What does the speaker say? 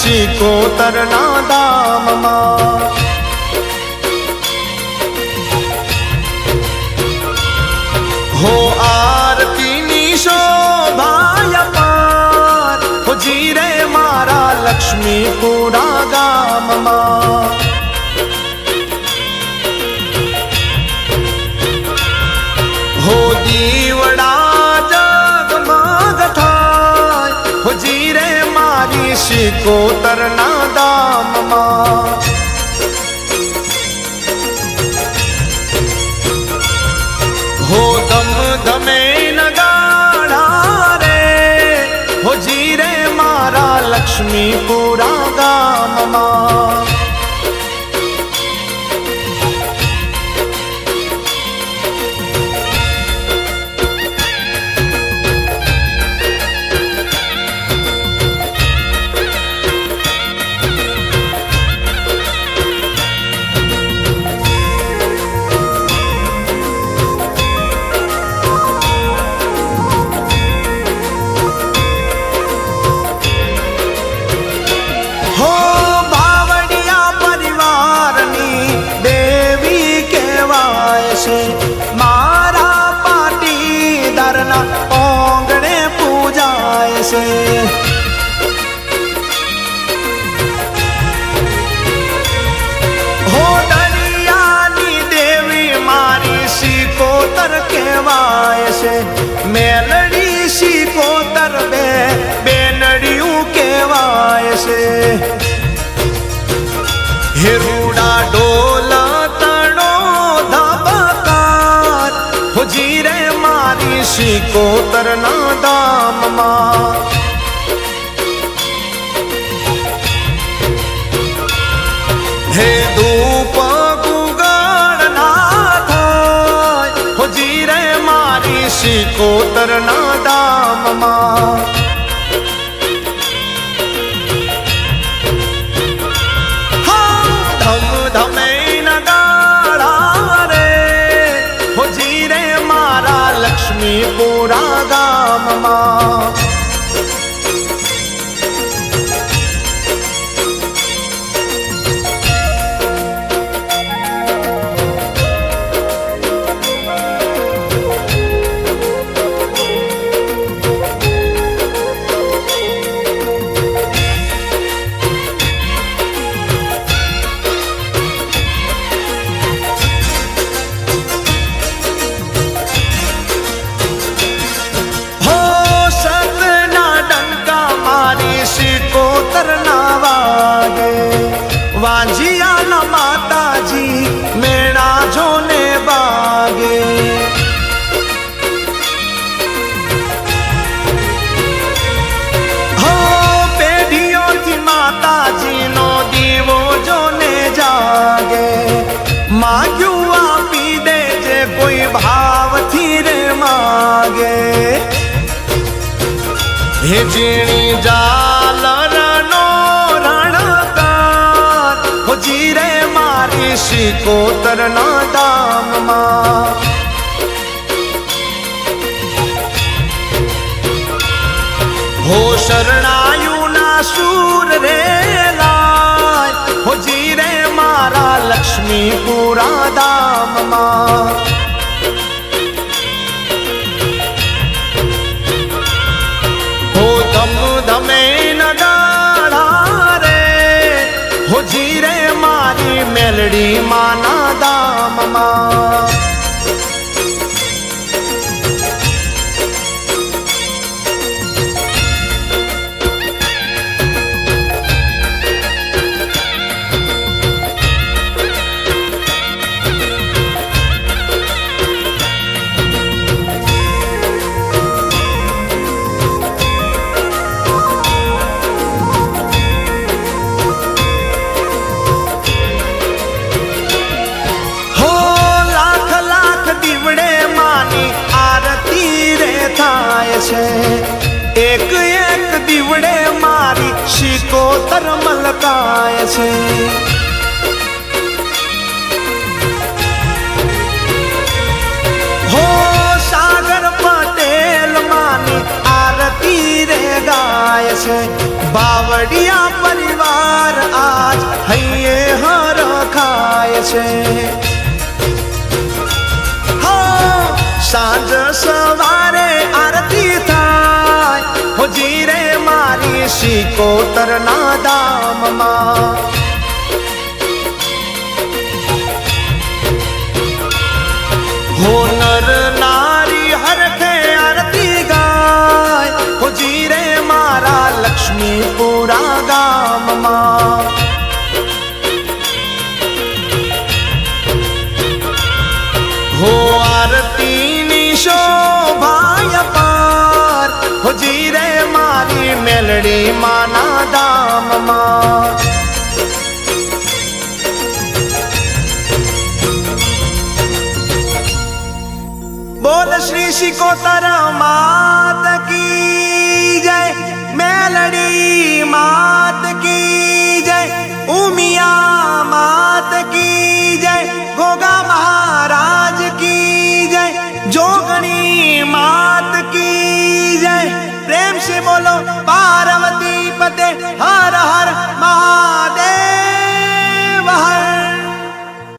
શિકોતરના ધામમાં. હો આરતીની શોભાય પાર, હો જીરે મારા લક્ષ્મીપુરા ગામમાં. હો દીવડા જગમગ થાય, હો જીરે મારી શિકોતરના ધામમાં. હો ધમ ધમે નગાડા રે, હો જીરે મારા લક્ષ્મીપુરા ગામમાં. મારા પાટીદારના ઓંગણે પૂજાય છે. હો દરિયાની દેવી મારી શિકોતર કહેવાય છે. મેલડી શિકોતર બેનડિયું કહેવાય છે. હેરુડા ડોલ જીરે મારી શિકોતરના ધામમાં. હે ધૂપ ગુગળ ના થાય, હો જીરે મારી શિકોતરના ધામમાં. ધમ ધમે નગાડા રે, હો જીરે મારા લક્ષ્મીપુરા ગામમાં. વાંજિયાના માતાજી મેણા જોને બાગે. હો પેઢીઓથી માતાજીનો દીવો જોને જાગે. માગ્યું આપી દેજે કોઈ ભાવથી રે માગે. હે ઝીણી ઝાલરનો જીરે મારી શિકોતરના ધામમાં. હો શરણાયુના શૂર રે લાય, હો જીરે મારા લક્ષ્મીપુરા ધામમાં. હો ધમ ધમે નગાડા રે, હો જીરે મારી મેલડી માના ધામમાં. છે. એક એક દીવડે મારી શિકોતર મલકાય છે. હો સાગર પટેલ માની આરતી રે ગાય છે. બાવડિયા પરિવાર છે. સાંજ સવારે આરતી થાય હોજી રે મારી શિકોતરના ધામમાં. હો નર નારી હરખે આરતી ગાય હોજી રે મારા લક્ષ્મીપુરા ગામમાં. હો આરતીની શોભાય પાર હોજી રે મારી મેલડી માના ધામમાં. બોલ શ્રી શિકોતર માત